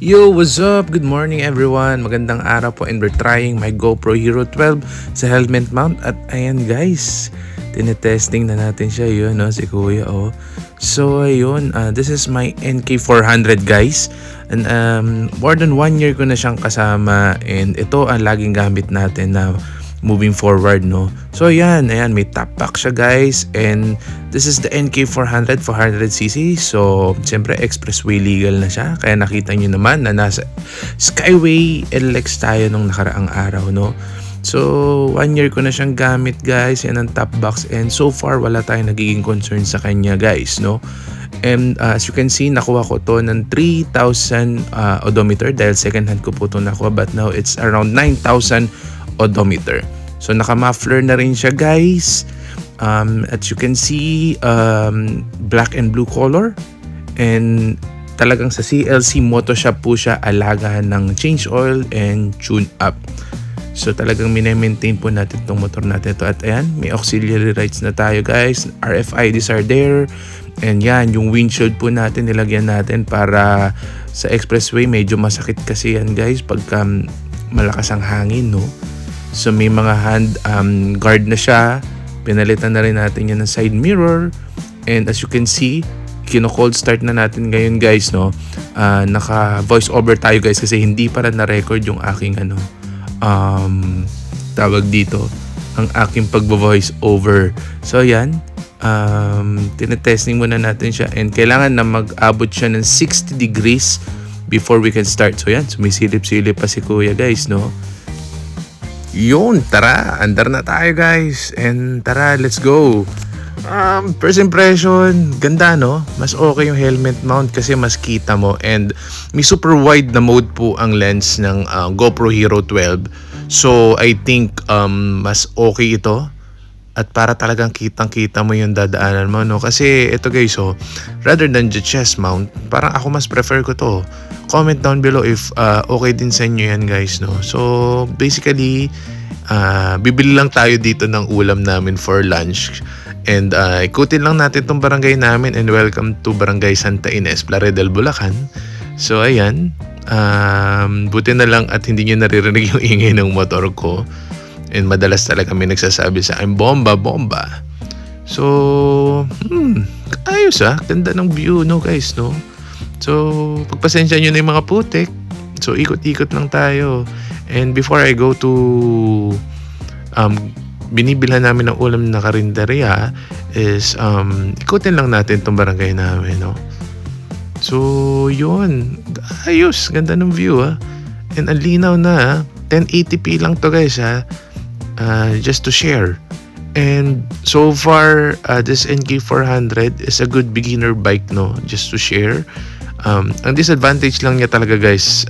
Yo, what's up? Good morning everyone. Magandang araw po and we're trying my GoPro Hero 12 sa helmet mount at ayan guys. Tinetesting na natin siya yun, no? Si Kuya, oh. So ayun, this is my NK400 guys. And more than 1 year ko na siyang kasama and ito ang laging gamit natin na moving forward, no? So ayan, may top pack siya guys, and this is the NK400 400cc. So siyempre expressway legal na siya, kaya nakita nyo naman na nasa Skyway LX tayo nung nakaraang araw, no? So 1 year ko na siyang gamit guys, yan ang top box, and so far wala tayong nagiging concern sa kanya guys, no? And as you can see, nakuha ko to ng 3,000 odometer dahil second hand ko po to nakuha, but now it's around 9,000 odometer. So naka-muffler na rin siya guys. As you can see, black and blue color. And talagang sa CLC Moto Shop po siya, alagahan ng change oil and tune up. So talagang mine-maintain po natin itong motor natin ito. At ayan, may auxiliary lights na tayo guys. RFIDs are there. And yan, yung windshield po natin, nilagyan natin para sa expressway. Medyo masakit kasi yan guys pagka malakas ang hangin, no? So may mga hand guard na siya. Pinalitan na rin natin yan ng side mirror. And as you can see, kino-cold start na natin ngayon guys, no? Naka voice over tayo guys kasi hindi para na-record yung aking tawag dito, ang aking pag-voice over. So yan, tinetesting muna natin siya, and kailangan na mag-abot siya ng 60 degrees before we can start. So yan, sumisilip-silip pa si Kuya guys, no? Yun, tara, andar na tayo guys, and tara, let's go. First impression, ganda, no? Mas okay yung helmet mount kasi mas kita mo, and may super wide na mode po ang lens ng GoPro Hero 12. So I think mas okay ito, at para talagang kitang-kita mo yung dadaanan mo, no? Kasi ito guys, so rather than the chest mount, parang ako mas prefer ko to. Comment down below if okay din sa inyo yan guys, no? So basically, bibili lang tayo dito ng ulam namin for lunch. And ikutin lang natin tong barangay namin, and welcome to Barangay Santa Ines, Plaridel, Bulacan. So ayan, buti na lang at hindi nyo naririnig yung ingay ng motor ko. And madalas talaga may nagsasabi sa akin, bomba, bomba. So, ayos ganda ng view, no guys, no? So, pagpasensya nyo na yung mga putik. So, ikot-ikot lang tayo. And before I go to binibilhan namin ng ulam na karinderya is ikutin lang natin tong barangay namin, no? So, yun. Ayos. Ganda ng view, And ang linaw na, 1080p lang to guys, just to share. And so far, this NK400 is a good beginner bike, no? Just to share. Ang disadvantage lang niya talaga guys,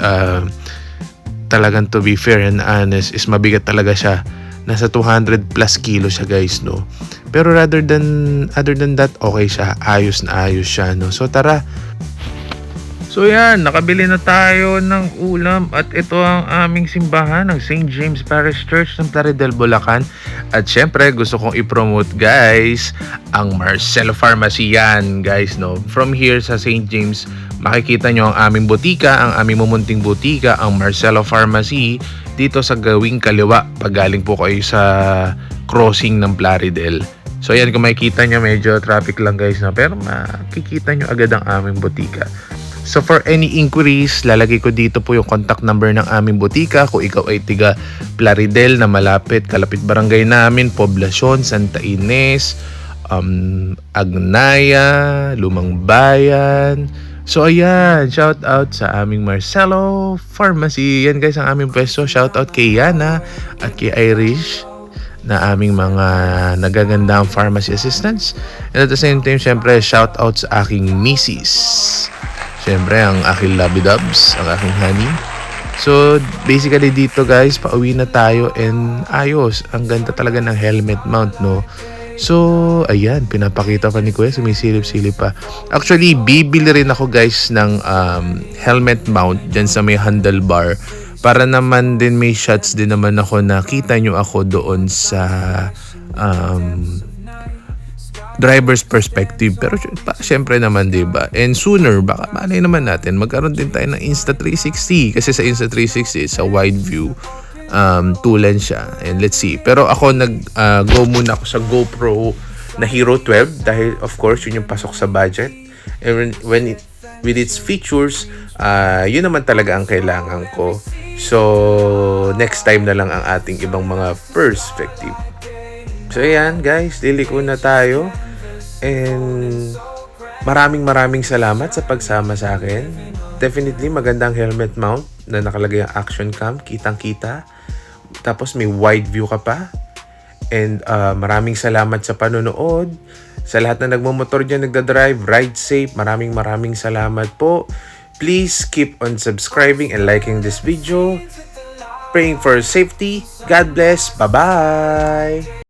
talagang to be fair and honest, is mabigat talaga siya. Nasa 200 plus kilo siya guys, no? Pero other than that, okay siya. Ayos na ayos siya, no? So tara. So yan, nakabili na tayo ng ulam at ito ang aming simbahan ng St. James Parish Church ng Plaridel, Bulacan. At syempre gusto kong i-promote guys ang Marcelo Pharmacy yan guys, no? From here sa St. James, makikita nyo ang aming butika, ang aming mumunting butika, ang Marcelo Pharmacy, dito sa gawing kaliwa pag galing po kayo sa crossing ng Plaridel. So yan, kung makikita nyo, medyo traffic lang guys, no? Pero makikita nyo agad ang aming butika. So for any inquiries, lalagay ko dito po yung contact number ng aming butika. Kung ikaw ay tiga Plaridel na kalapit barangay namin, Poblacion, Santa Ines, Agnaya, Lumang Bayan. So ayan, shout out sa aming Marcelo Pharmacy. Yan guys ang aming pwesto. Shout out kay Yana at kay Irish na aming mga nagagandang pharmacy assistants. And at the same time, syempre, shout out sa aking misis. Siyempre, ang aking lovey dubs, ang aking honey. So, basically dito guys, pauwi na tayo, and ayos. Ang ganda talaga ng helmet mount, no? So, ayan, pinapakita pa ni Kuya, sumisilip-silip pa. Actually, bibili rin ako guys ng helmet mount dyan sa may handlebar. Para naman din may shots din naman ako na kita nyo ako doon sa driver's perspective. Pero syempre naman, 'di ba? And sooner, baka malay naman natin magkaroon din tayo ng Insta360 kasi sa Insta360 sa wide view two lens siya. And let's see. Pero ako go muna ako sa GoPro na Hero 12 dahil of course yun yung pasok sa budget. And with its features, yun naman talaga ang kailangan ko. So, next time na lang ang ating ibang mga perspective. So, ayan guys, liliko na tayo. And maraming salamat sa pagsama sa akin. Definitely magandang helmet mount na nakalagay ang action cam, kitang-kita. Tapos may wide view ka pa. And maraming salamat sa panonood. Sa lahat na nagmamotor dyan, nagdadrive, ride safe. Maraming salamat po. Please keep on subscribing and liking this video. Praying for safety. God bless. Bye-bye!